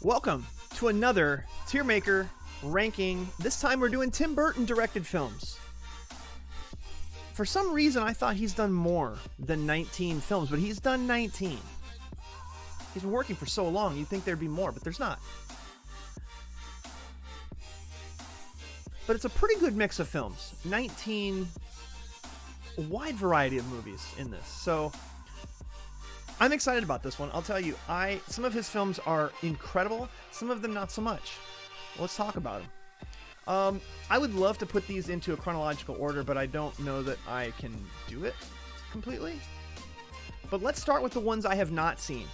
Welcome to another Tier Maker ranking. This time we're doing Tim Burton directed films. For some reason I thought he's done more than 19 films, but he's done 19. He's been working for so long, you'd think there'd be more, but there's not. But it's a pretty good mix of films. 19, a wide variety of movies in this. So I'm excited about this one. I'll tell you, some of his films are incredible, some of them not so much. Let's talk about them. I would love to put these into a chronological order, but I don't know that I can do it completely. But let's start with the ones I have not seen.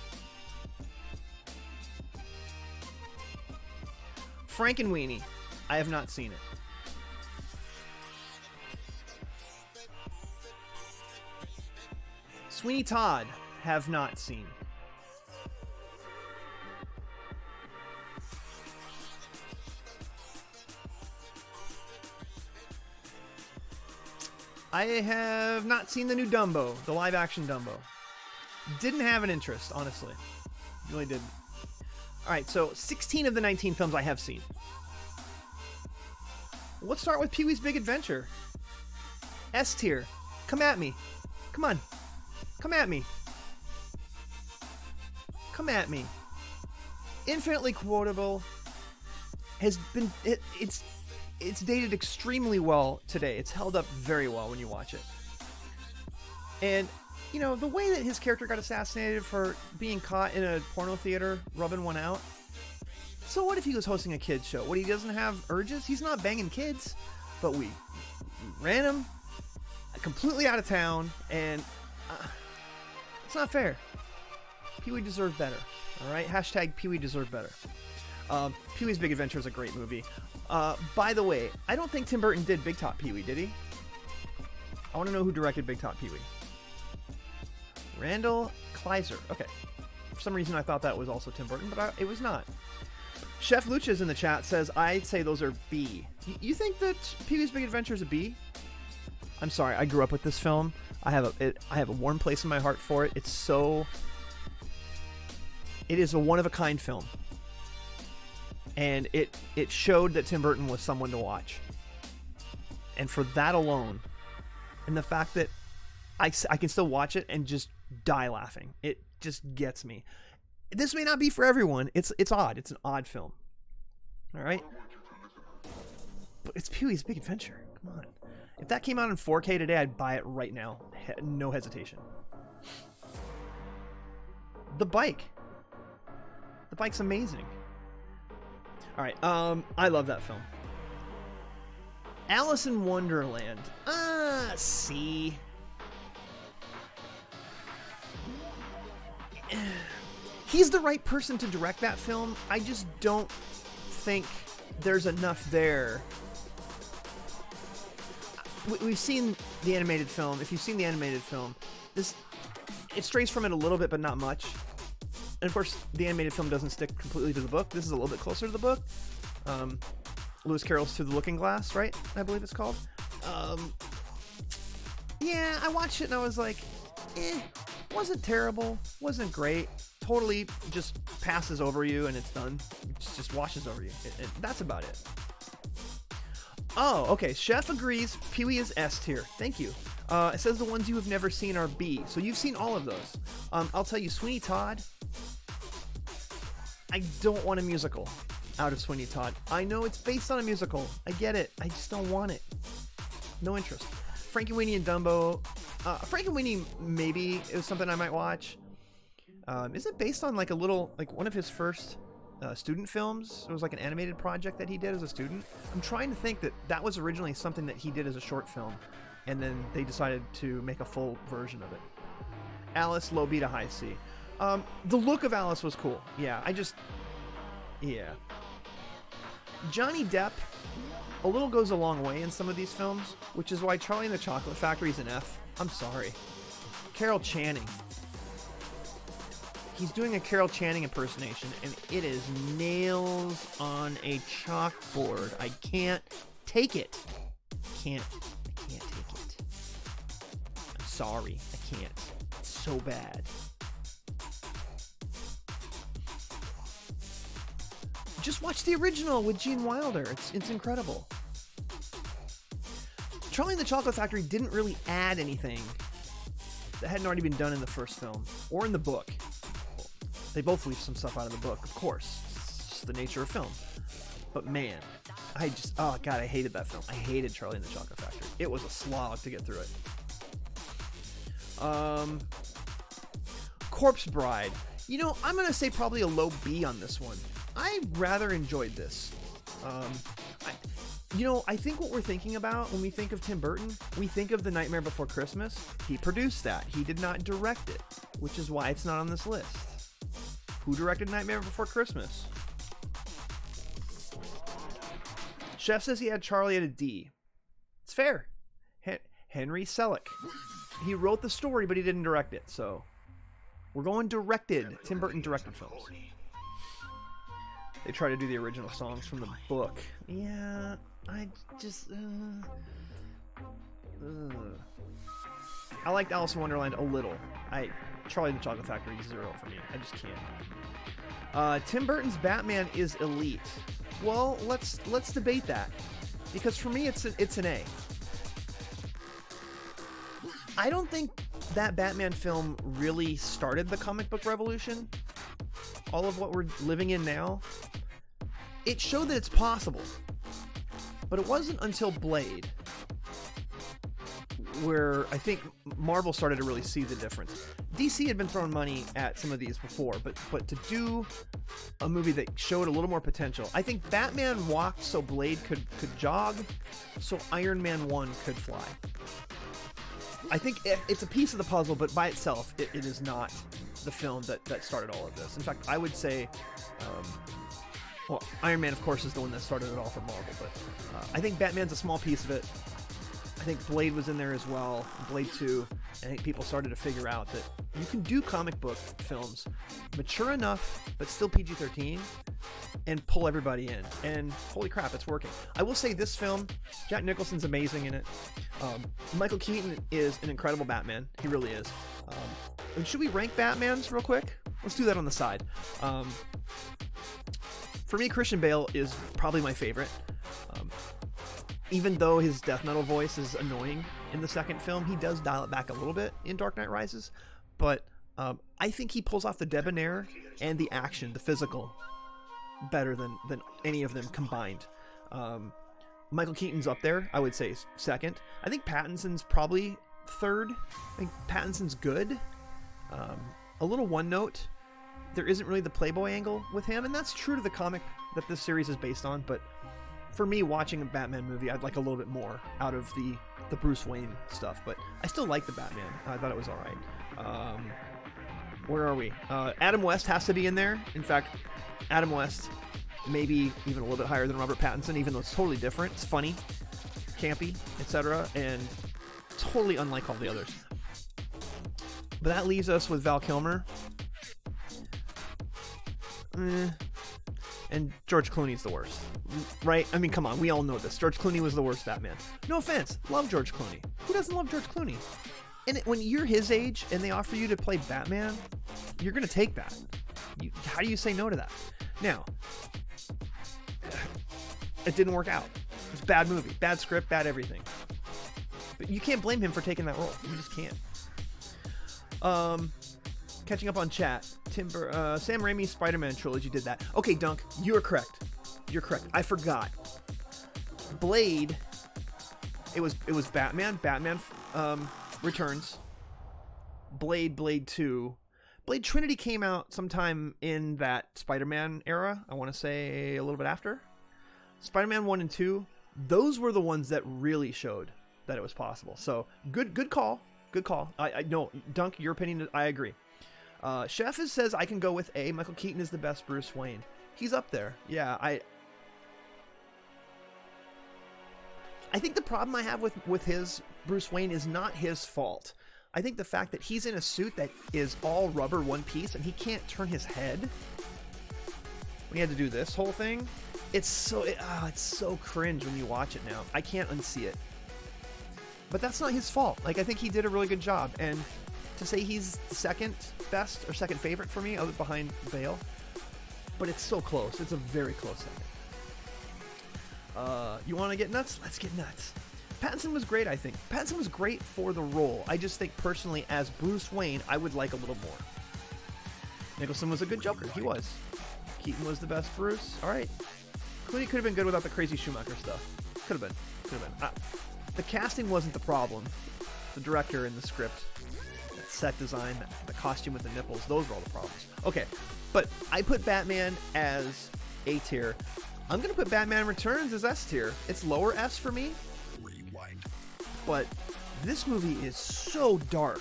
Frankenweenie, I have not seen it. Sweeney Todd, have not seen. I have not seen the new Dumbo, the live action Dumbo. Didn't have an interest, honestly. Really didn't. Alright, so 16 of the 19 films I have seen. Let's start with Pee-wee's Big Adventure. S tier. Come at me. Come on. Come at me. Come at me. Infinitely quotable. Has been it's dated extremely well today. It's held up very well when you watch it. And you know, the way that his character got assassinated for being caught in a porno theater rubbing one out. So what if he was hosting a kids show? What, he doesn't have urges? He's not banging kids, but we ran him completely out of town, and it's not fair. Pee-wee deserved better. Alright? Hashtag Pee-wee deserved better. Pee-wee's Big Adventure is a great movie. By the way, I don't think Tim Burton did Big Top Pee-wee, did he? I want to know who directed Big Top Pee-wee. Randall Kleiser. Okay. For some reason I thought that was also Tim Burton, but it was not. Chef Lucha's in the chat says, I'd say those are B. You think that Pee-wee's Big Adventure is a B? I'm sorry, I grew up with this film. I have a warm place in my heart for it. It is a one-of-a-kind film. And it showed that Tim Burton was someone to watch. And for that alone, and the fact that I can still watch it and just die laughing, it just gets me. This may not be for everyone. It's odd. It's an odd film. All right? But it's Pee-wee's Big Adventure. Come on. If that came out in 4K today, I'd buy it right now. No hesitation. The Bike. The Bike's amazing. Alright, I love that film. Alice in Wonderland. C. He's the right person to direct that film. I just don't think there's enough there. We've seen the animated film. If you've seen the animated film, it strays from it a little bit, but not much. And of course, the animated film doesn't stick completely to the book. This is a little bit closer to the book. Lewis Carroll's Through the Looking Glass, right? I believe it's called. Yeah, I watched it and I was like, wasn't terrible, wasn't great. Totally just passes over you and it's done. It just washes over you. And that's about it. Oh, okay. Chef agrees. Pee-wee is S tier. Thank you. It says the ones you have never seen are B. So you've seen all of those. I'll tell you, Sweeney Todd. I don't want a musical out of Sweeney Todd. I know it's based on a musical. I get it. I just don't want it. No interest. Frankenweenie and Dumbo. Frankenweenie, maybe it was something I might watch. Is it based on like one of his first student films? It was like an animated project that he did as a student. I'm trying to think that was originally something that he did as a short film, and then they decided to make a full version of it. Alice, low B to high C. The look of Alice was cool. Yeah, yeah. Johnny Depp, a little goes a long way in some of these films, which is why Charlie and the Chocolate Factory is an F. I'm sorry. Carol Channing. He's doing a Carol Channing impersonation, and it is nails on a chalkboard. I can't take it. I can't take it. I'm sorry. I can't. It's so bad. just watch the original with Gene Wilder. It's incredible. Charlie and the Chocolate Factory didn't really add anything that hadn't already been done in the first film or in the book. They both leave some stuff out of the book, of course. It's just the nature of film. But man, oh God, I hated that film. I hated Charlie and the Chocolate Factory. It was a slog to get through it. Corpse Bride. You know, I'm going to say probably a low B on this one. I rather enjoyed this. I think what we're thinking about when we think of Tim Burton, we think of The Nightmare Before Christmas. He produced that. He did not direct it, which is why it's not on this list. Who directed Nightmare Before Christmas? Chef says he had Charlie at a D. It's fair. Henry Selick. He wrote the story, but he didn't direct it, so we're going directed. Tim Burton directed films. They try to do the original songs from the book. Yeah, I just... I liked Alice in Wonderland a little. Charlie and the Chocolate Factory, 0 for me. I just can't. Tim Burton's Batman is elite. Well, let's debate that, because for me it's an A. I don't think that Batman film really started the comic book revolution. All of what we're living in now. It showed that it's possible, but it wasn't until Blade where I think Marvel started to really see the difference. DC had been throwing money at some of these before, but to do a movie that showed a little more potential. I think Batman walked so Blade could jog, so Iron Man 1 could fly. I think it's a piece of the puzzle, but by itself, it is not the film that started all of this. In fact, I would say, Iron Man, of course, is the one that started it all for Marvel, but I think Batman's a small piece of it. I think Blade was in there as well, Blade 2, and I think people started to figure out that you can do comic book films mature enough, but still PG-13, and pull everybody in. And holy crap, it's working. I will say this film, Jack Nicholson's amazing in it. Michael Keaton is an incredible Batman. He really is. And should we rank Batmans real quick? Let's do that on the side. For me, Christian Bale is probably my favorite. Even though his death metal voice is annoying in the second film, he does dial it back a little bit in Dark Knight Rises. But I think he pulls off the debonair and the action, the physical, better than any of them combined. Michael Keaton's up there, I would say second. I think Pattinson's probably third. I think Pattinson's good. A little one note, there isn't really the Playboy angle with him, and that's true to the comic that this series is based on, but for me, watching a Batman movie, I'd like a little bit more out of the Bruce Wayne stuff, but I still like the Batman. I thought it was all right. Where are we? Adam West has to be in there. In fact, Adam West maybe even a little bit higher than Robert Pattinson, even though it's totally different. It's funny, campy, etc., and totally unlike all the others. But that leaves us with Val Kilmer. And George Clooney's the worst, right? I mean, come on, we all know this. George Clooney was the worst Batman. No offense, love George Clooney. Who doesn't love George Clooney? And when you're his age and they offer you to play Batman, you're going to take that. How do you say no to that? Now, it didn't work out. It's a bad movie, bad script, bad everything. But you can't blame him for taking that role. You just can't. Catching up on chat. Sam Raimi's Spider-Man trilogy did that. Okay, Dunk, you're correct. You're correct. I forgot. Blade. It was Batman. Batman Returns. Blade 2. Blade Trinity came out sometime in that Spider-Man era. I want to say a little bit after. Spider-Man 1 and 2. Those were the ones that really showed that it was possible. So good call. Good call. I no, Dunk, your opinion. I agree. Chef says I can go with A. Michael Keaton is the best Bruce Wayne. He's up there. Yeah, I think the problem I have with his Bruce Wayne is not his fault. I think the fact that he's in a suit that is all rubber one piece and he can't turn his head when he had to do this whole thing, it's so cringe when you watch it now. I can't unsee it. But that's not his fault. Like, I think he did a really good job, and to say he's the second best or second favorite for me, other behind Bale. but it's so close. It's a very close second. You want to get nuts? Let's get nuts. Pattinson was great, I think. Pattinson was great for the role. I just think personally, as Bruce Wayne, I would like a little more. Nicholson was a good Joker. He was. Keaton was the best Bruce. All right. Clooney could have been good without the crazy Schumacher stuff. Could have been. The casting wasn't the problem. The director and the script, that set design, the costume with the nipples, those were all the problems. Okay, but I put Batman as A tier. I'm going to put Batman Returns as S tier. It's lower S for me. But this movie is so dark.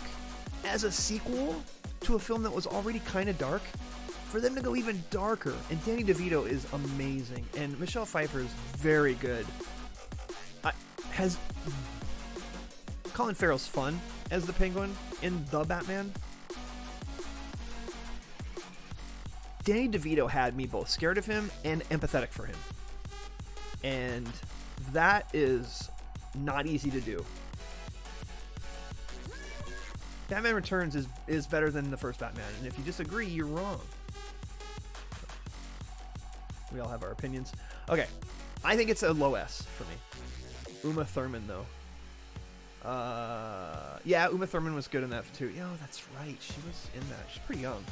As a sequel to a film that was already kind of dark, for them to go even darker, and Danny DeVito is amazing, and Michelle Pfeiffer is very good. Colin Farrell's fun as the Penguin in The Batman. Danny DeVito had me both scared of him and empathetic for him. And that is not easy to do. Batman Returns is better than the first Batman, and if you disagree, you're wrong. We all have our opinions. Okay, I think it's a low S for me. Uma Thurman, though. Yeah, Uma Thurman was good in that too. Yo, that's right. She was in that. She's pretty young.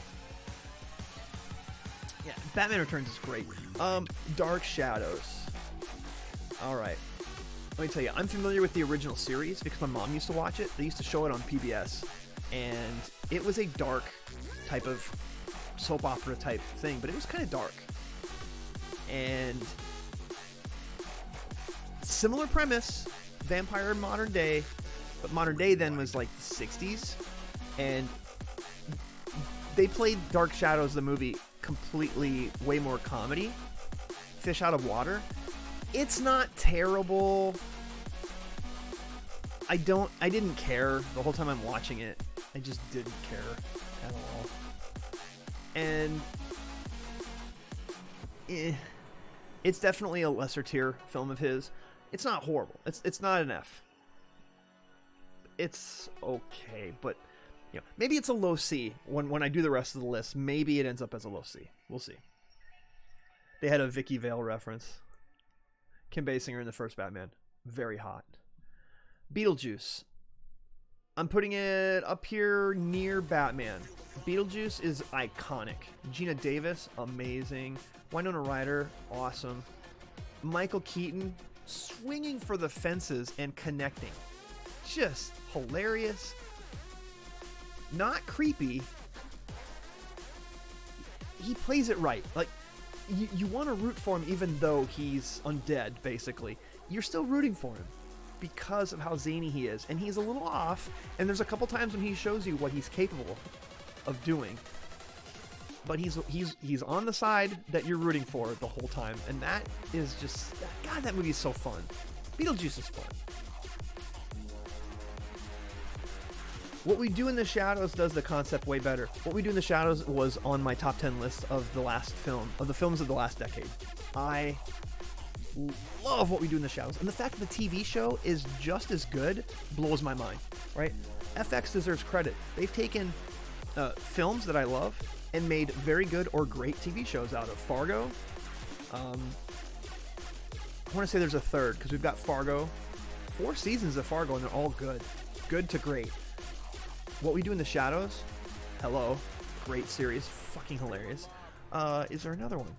Yeah, Batman Returns is great. Dark Shadows. All right. Let me tell you, I'm familiar with the original series because my mom used to watch it. They used to show it on PBS, and it was a dark type of soap opera type thing, but it was kind of dark. And similar premise, vampire in modern day, but modern day then was like the 60s, and they played Dark Shadows, the movie, completely way more comedy, fish out of water. It's not terrible. I didn't care the whole time I'm watching it. I just didn't care at all. And it's definitely a lesser tier film of his. It's not horrible. It's not an F. It's okay, but you know, maybe it's a low C. When I do the rest of the list, maybe it ends up as a low C. We'll see. They had a Vicky Vale reference. Kim Basinger in the first Batman. Very hot. Beetlejuice. I'm putting it up here near Batman. Beetlejuice is iconic. Gina Davis, amazing. Winona Ryder, awesome. Michael Keaton, swinging for the fences and connecting. Just hilarious. Not creepy. He plays it right. Like, you want to root for him even though he's undead, basically. You're still rooting for him because of how zany he is. And he's a little off, and there's a couple times when he shows you what he's capable of doing. But he's on the side that you're rooting for the whole time. And that is just... God, that movie is so fun. Beetlejuice is fun. What We Do in the Shadows does the concept way better. What We Do in the Shadows was on my top 10 list of the last film, of the films of the last decade. I love What We Do in the Shadows. And the fact that the TV show is just as good blows my mind, right? FX deserves credit. They've taken films that I love and made very good or great TV shows out of. Fargo. I want to say there's a third, because we've got Fargo. 4 seasons of Fargo, and they're all good. Good to great. What We Do in the Shadows, hello, great series, fucking hilarious. Is there another one?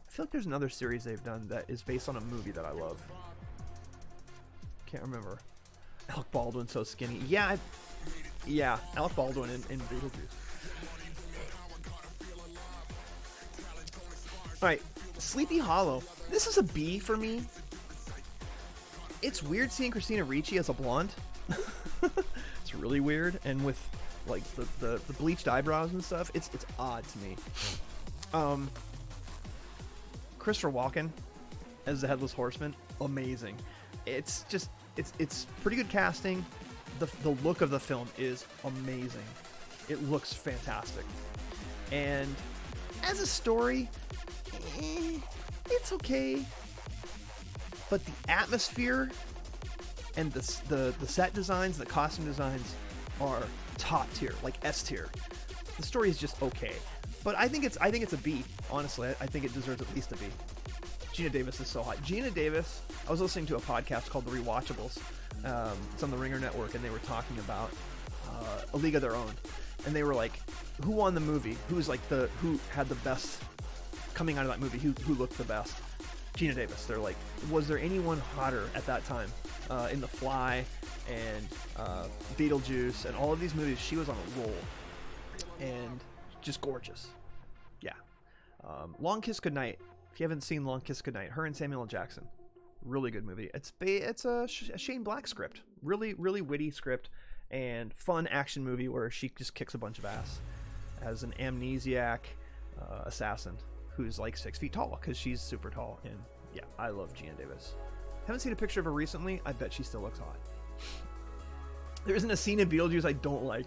I feel like there's another series they've done that is based on a movie that I love. Can't remember. Alec Baldwin's so skinny. Yeah, Alec Baldwin in Beetlejuice. Alright, Sleepy Hollow. This is a B for me. It's weird seeing Christina Ricci as a blonde. It's really weird, and with like the bleached eyebrows and stuff, it's odd to me. Christopher Walken as the Headless Horseman, amazing. It's just it's pretty good casting. The look of the film is amazing. It looks fantastic, and as a story, it's okay. But the atmosphere and the set designs, the costume designs are top tier, like S tier. The story is just okay. But I think it's a B. Honestly, I think it deserves at least a B. Gina Davis is so hot. Gina Davis. I was listening to a podcast called The Rewatchables. It's on the Ringer Network, and they were talking about A League of Their Own, and they were like, who won the movie? Who had the best coming out of that movie? Who looked the best? Gina Davis. They're like, was there anyone hotter at that time? In The Fly and Beetlejuice and all of these movies, she was on a roll, and just gorgeous. Yeah. Long Kiss Goodnight. If you haven't seen Long Kiss Goodnight, her and Samuel L. Jackson, really good movie. It's a Shane Black script, really witty script, and fun action movie where she just kicks a bunch of ass as an amnesiac assassin who's like 6 feet tall because she's super tall. And yeah, I love Gina Davis. Haven't seen a picture of her recently. I bet she still looks hot. There isn't a scene in Beetlejuice I don't like.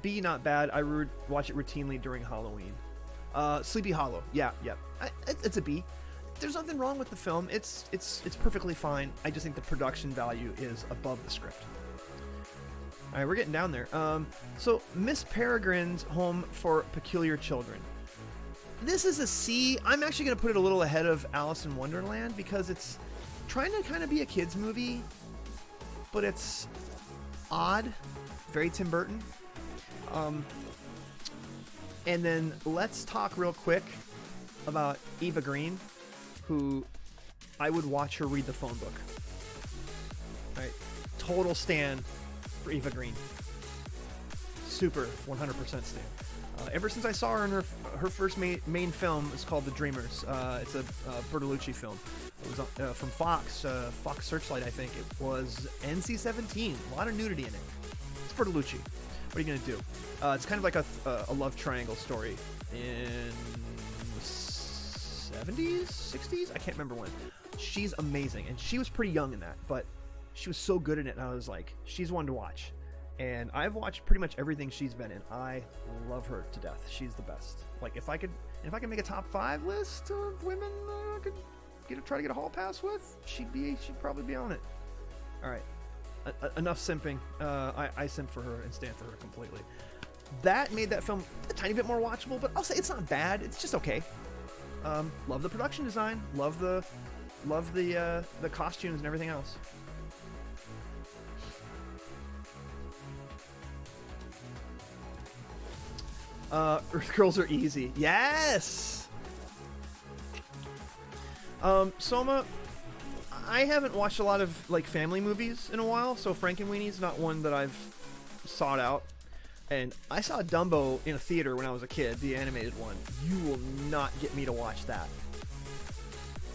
B, not bad. I watch it routinely during Halloween. Sleepy Hollow. Yeah. It's a B. There's nothing wrong with the film. It's perfectly fine. I just think the production value is above the script. All right, we're getting down there. So Miss Peregrine's Home for Peculiar Children. This is a C. I'm actually going to put it a little ahead of Alice in Wonderland because it's trying to kind of be a kids movie, but it's odd, very Tim Burton. And then let's talk real quick about Eva Green, who I would watch her read the phone book. All right, total stan for Eva Green. Super 100% stan. Ever since I saw her in her first main film, it's called The Dreamers. It's a Bertolucci film. It was from Fox Searchlight, I think. It was NC-17. A lot of nudity in it. It's Bertolucci. What are you gonna do? It's kind of like a love triangle story in the 70s, 60s. I can't remember when. She's amazing, and she was pretty young in that, but she was so good in it. And I was like, she's one to watch. And I've watched pretty much everything she's been in. I love her to death. She's the best. Like if I could make a top 5 list of women I could try to get a hall pass with, she'd probably be on it. All right, enough simping. I simp for her and stand for her completely. That made that film a tiny bit more watchable, but I'll say it's not bad. It's just okay. Love the production design. Love the costumes and everything else. Earth Girls Are Easy. Yes! Soma, I haven't watched a lot of like family movies in a while, so Frankenweenie's not one that I've sought out. And I saw Dumbo in a theater when I was a kid, the animated one. You will not get me to watch that.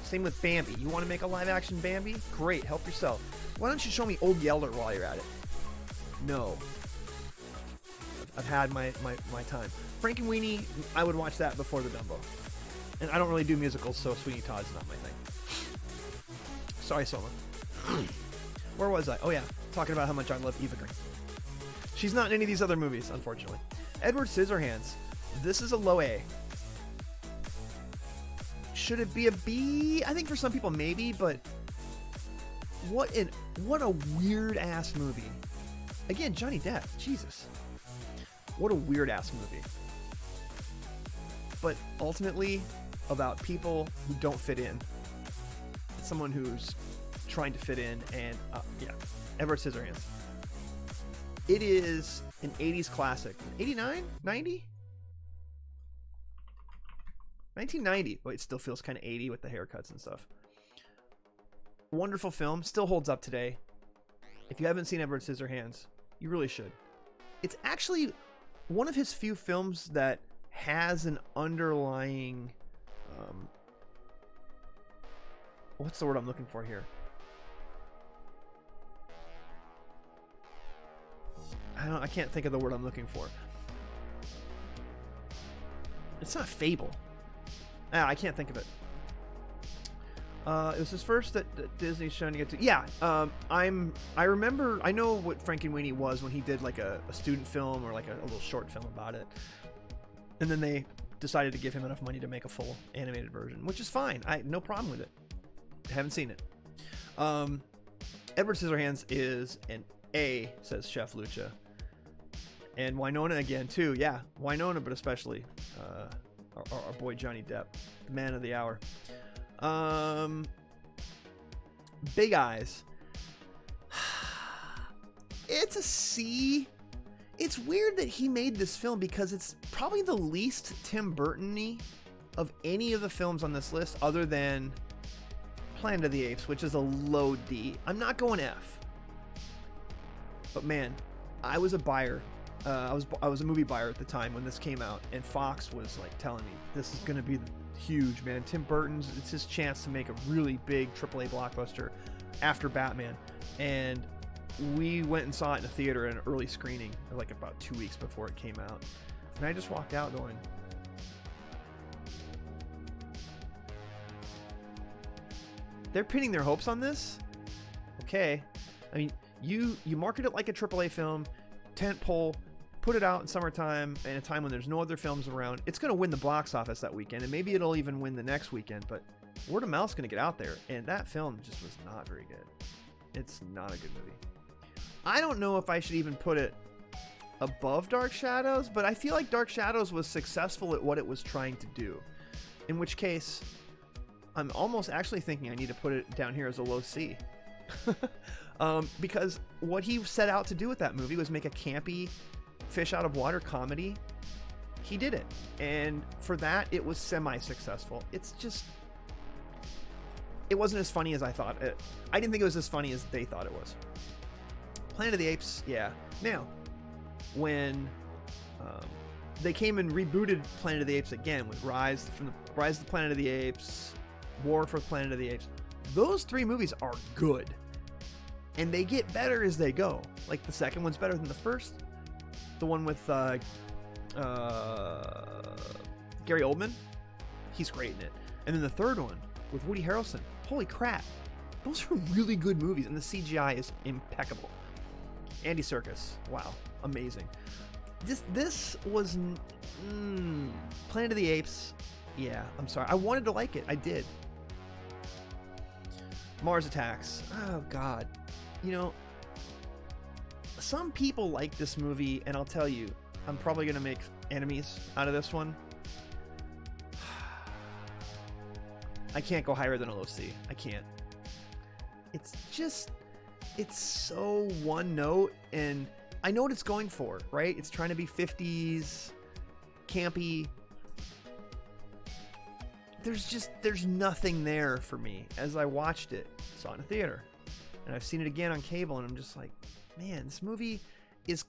Same with Bambi. You want to make a live action Bambi? Great, help yourself. Why don't you show me Old Yeller while you're at it? No. I've had my time. Frankenweenie, I would watch that before the Dumbo. And I don't really do musicals, so Sweeney Todd's not my thing. Sorry, Soma. Where was I? Oh yeah, talking about how much I love Eva Green. She's not in any of these other movies, unfortunately. Edward Scissorhands. This is a low A. Should it be a B? I think for some people maybe, but what a weird ass movie. Again, Johnny Depp. Jesus. What a weird ass movie. But ultimately about people who don't fit in. Someone who's trying to fit in, and yeah, Edward Scissorhands. It is an 80s classic. 89? 90? 1990. Well, it still feels kind of 80 with the haircuts and stuff. Wonderful film. Still holds up today. If you haven't seen Edward Scissorhands, you really should. It's actually one of his few films that has an underlying... what's the word I'm looking for here? I can't think of the word I'm looking for. It's not Fable. I can't think of it. It was his first that Disney's trying to get to. Yeah, I know what Frankenweenie was when he did like a student film or like a little short film about it. And then they decided to give him enough money to make a full animated version, which is fine. I no problem with it. Haven't seen it. Edward Scissorhands is an A, says Chef Lucha. And Winona again too. Yeah, Winona, but especially our boy Johnny Depp, the man of the hour. Big Eyes. It's a C. It's weird that he made this film because it's probably the least Tim Burton-y of any of the films on this list other than Planet of the Apes, which is a low D. I'm not going F. But man, I was a buyer. I was a movie buyer at the time when this came out, and Fox was like telling me this is going to be huge, man. Tim Burton's, it's his chance to make a really big AAA blockbuster after Batman. And we went and saw it in a theater in an early screening, like about 2 weeks before it came out. And I just walked out going, they're pinning their hopes on this? Okay. I mean, you market it like a AAA film, tentpole, put it out in summertime and a time when there's no other films around. It's going to win the box office that weekend, and maybe it'll even win the next weekend, but word of mouth's going to get out there, and that film just was not very good. It's not a good movie. I don't know if I should even put it above Dark Shadows, but I feel like Dark Shadows was successful at what it was trying to do, in which case I'm almost actually thinking I need to put it down here as a low C. Because what he set out to do with that movie was make a campy fish out of water comedy. He did it, and for that it was semi-successful. It's just, it wasn't as funny as I thought it. I didn't think it was as funny as they thought it was. Planet of the Apes, yeah. Now, when they came and rebooted Planet of the Apes again with Rise of the Planet of the Apes, War for Planet of the Apes, those three movies are good, and they get better as they go. Like the second one's better than the first. The one with Gary Oldman, he's great in it. And then the third one with Woody Harrelson, holy crap, those are really good movies, and the CGI is impeccable. Andy Serkis, wow, amazing. This was Planet of the Apes. Yeah, I'm sorry, I wanted to like it, I did. Mars Attacks, oh god, you know, some people like this movie, and I'll tell you, I'm probably going to make enemies out of this one. I can't go higher than a low C. I can't. It's just, it's so one note, and I know what it's going for, right? It's trying to be 50s, campy. There's nothing there for me as I watched it. Saw it in a theater, and I've seen it again on cable, and I'm just like, man, this movie is,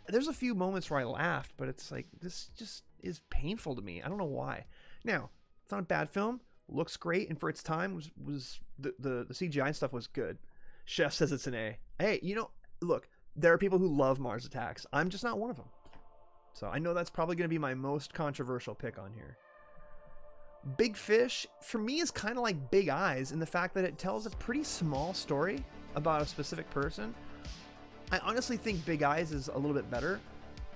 there's a few moments where I laughed, but it's like, this just is painful to me. I don't know why. Now, it's not a bad film, looks great, and for its time was the CGI stuff was good. Chef says it's an A. Hey, you know, look, there are people who love Mars Attacks. I'm just not one of them. So I know that's probably going to be my most controversial pick on here. Big Fish, for me, is kind of like Big Eyes in the fact that it tells a pretty small story about a specific person. I honestly think Big Eyes is a little bit better.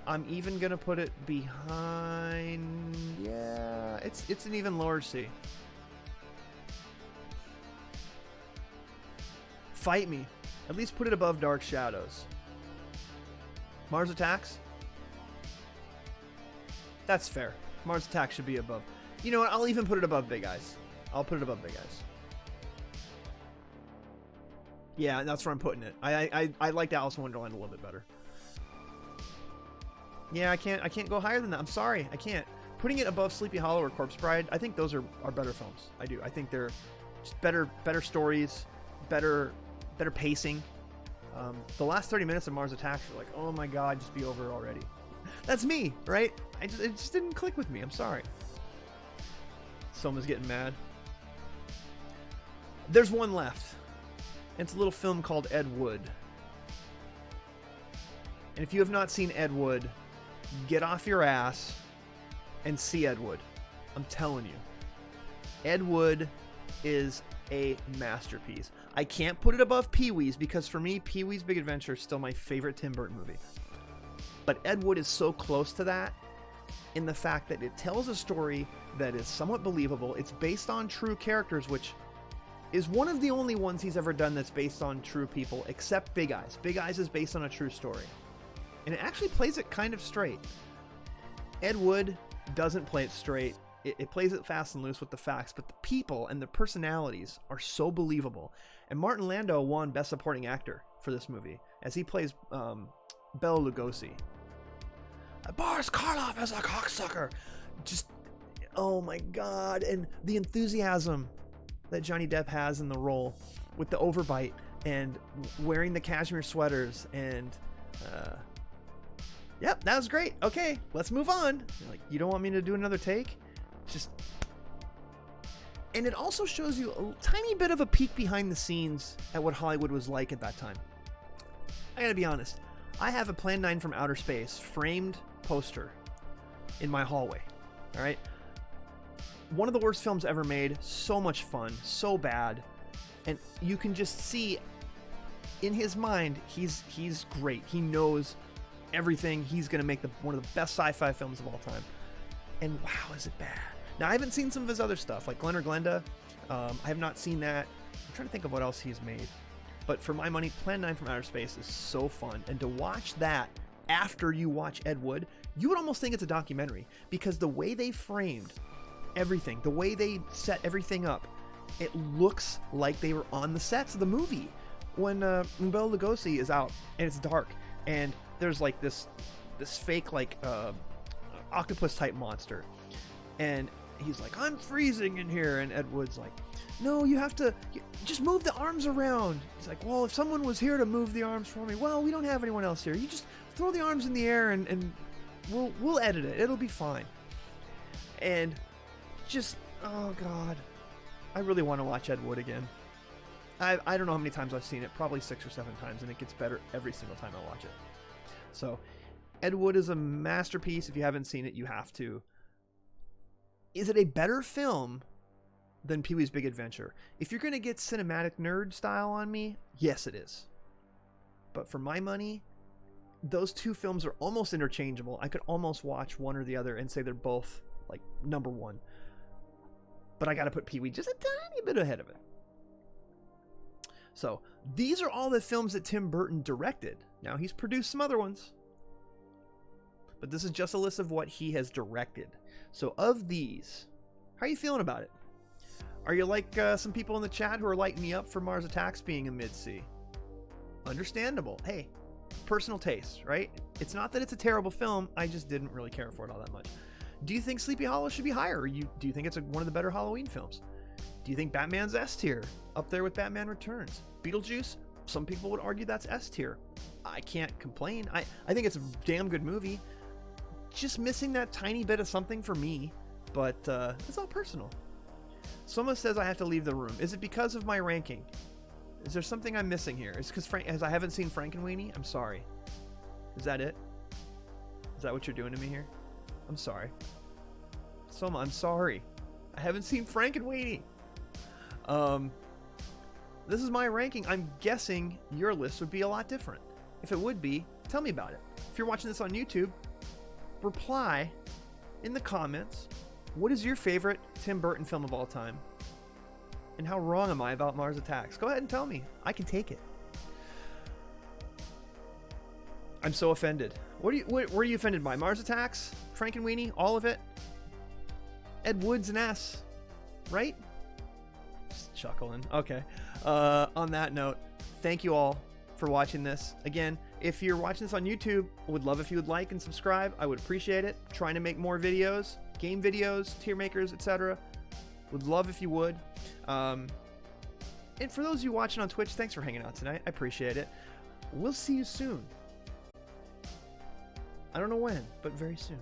I'm even going to put it behind, yeah, it's an even lower C. Fight me. At least put it above Dark Shadows. Mars Attacks? That's fair. Mars Attacks should be above. You know what? I'll even put it above Big Eyes. I'll put it above Big Eyes. Yeah, that's where I'm putting it. I liked Alice in Wonderland a little bit better. Yeah, I can't go higher than that. I'm sorry, I can't. Putting it above Sleepy Hollow or Corpse Bride, I think those are better films. I do. I think they're just better stories, better pacing. The last 30 minutes of Mars Attacks were like, oh my god, just be over already. That's me, right? It just didn't click with me. I'm sorry. Someone's getting mad. There's one left. It's a little film called Ed Wood. And if you have not seen Ed Wood, get off your ass and see Ed Wood. I'm telling you. Ed Wood is a masterpiece. I can't put it above Pee-wee's because for me, Pee-wee's Big Adventure is still my favorite Tim Burton movie. But Ed Wood is so close to that in the fact that it tells a story that is somewhat believable. It's based on true characters, which is one of the only ones he's ever done that's based on true people, except Big Eyes. Big Eyes is based on a true story. And it actually plays it kind of straight. Ed Wood doesn't play it straight. It plays it fast and loose with the facts, but the people and the personalities are so believable. And Martin Landau won Best Supporting Actor for this movie, as he plays Bela Lugosi. Boris Karloff as a cocksucker. Just, oh my God. And the enthusiasm that Johnny Depp has in the role, with the overbite and wearing the cashmere sweaters, and yep, that was great. Okay, let's move on. You're like, you don't want me to do another take? Just, and it also shows you a tiny bit of a peek behind the scenes at what Hollywood was like at that time. I gotta be honest, I have a Plan 9 from Outer Space framed poster in my hallway. All right, one of the worst films ever made. So much fun, so bad, and you can just see in his mind, he's great. He knows everything. He's gonna make one of the best sci-fi films of all time. And wow, is it bad? Now, I haven't seen some of his other stuff, like Glen or Glenda. I have not seen that. I'm trying to think of what else he's made. But for my money, Plan 9 from Outer Space is so fun. And to watch that after you watch Ed Wood, you would almost think it's a documentary, because the way they framed everything, the way they set everything up, it looks like they were on the sets of the movie. When Bela Lugosi is out and it's dark, and there's like this fake like octopus type monster, and he's like, I'm freezing in here, and Ed Wood's like, no, you have to just move the arms around. He's like, well, if someone was here to move the arms for me, well, we don't have anyone else here. You just throw the arms in the air, and we'll edit it. It'll be fine. And just, oh God, I really want to watch Ed Wood again. I don't know how many times I've seen it, probably 6 or 7 times, and it gets better every single time I watch it. So Ed Wood is a masterpiece. If you haven't seen it, you have to. Is it a better film than Pee-wee's Big Adventure? If you're going to get cinematic nerd style on me, yes, it is. But for my money, those two films are almost interchangeable. I could almost watch one or the other and say they're both like number one. But I got to put Pee-wee just a tiny bit ahead of it. So these are all the films that Tim Burton directed. Now, he's produced some other ones, but this is just a list of what he has directed. So of these, how are you feeling about it? Are you like some people in the chat who are lighting me up for Mars Attacks being a mid-C? Understandable. Hey, personal taste, right? It's not that it's a terrible film. I just didn't really care for it all that much. Do you think Sleepy Hollow should be higher? Or do you think it's one of the better Halloween films? Do you think Batman's S tier, up there with Batman Returns? Beetlejuice, some people would argue that's S tier. I can't complain. I think it's a damn good movie. Just missing that tiny bit of something for me, but it's all personal. Someone says I have to leave the room. Is it because of my ranking? Is there something I'm missing here? Is it because I haven't seen Frankenweenie? I'm sorry. Is that it? Is that what you're doing to me here? I'm sorry. I'm sorry. I haven't seen Frankenweenie. This is my ranking. I'm guessing your list would be a lot different. If it would be, tell me about it. If you're watching this on YouTube, reply in the comments. What is your favorite Tim Burton film of all time? And how wrong am I about Mars Attacks? Go ahead and tell me. I can take it. I'm so offended. What are you offended by? Mars Attacks? Frankenweenie? All of it? Ed Wood's an S, right? Just chuckling. Okay. On that note, thank you all for watching this. Again, if you're watching this on YouTube, I would love if you would like and subscribe. I would appreciate it. Trying to make more videos, game videos, tier makers, etc. Would love if you would. And for those of you watching on Twitch, thanks for hanging out tonight. I appreciate it. We'll see you soon. I don't know when, but very soon.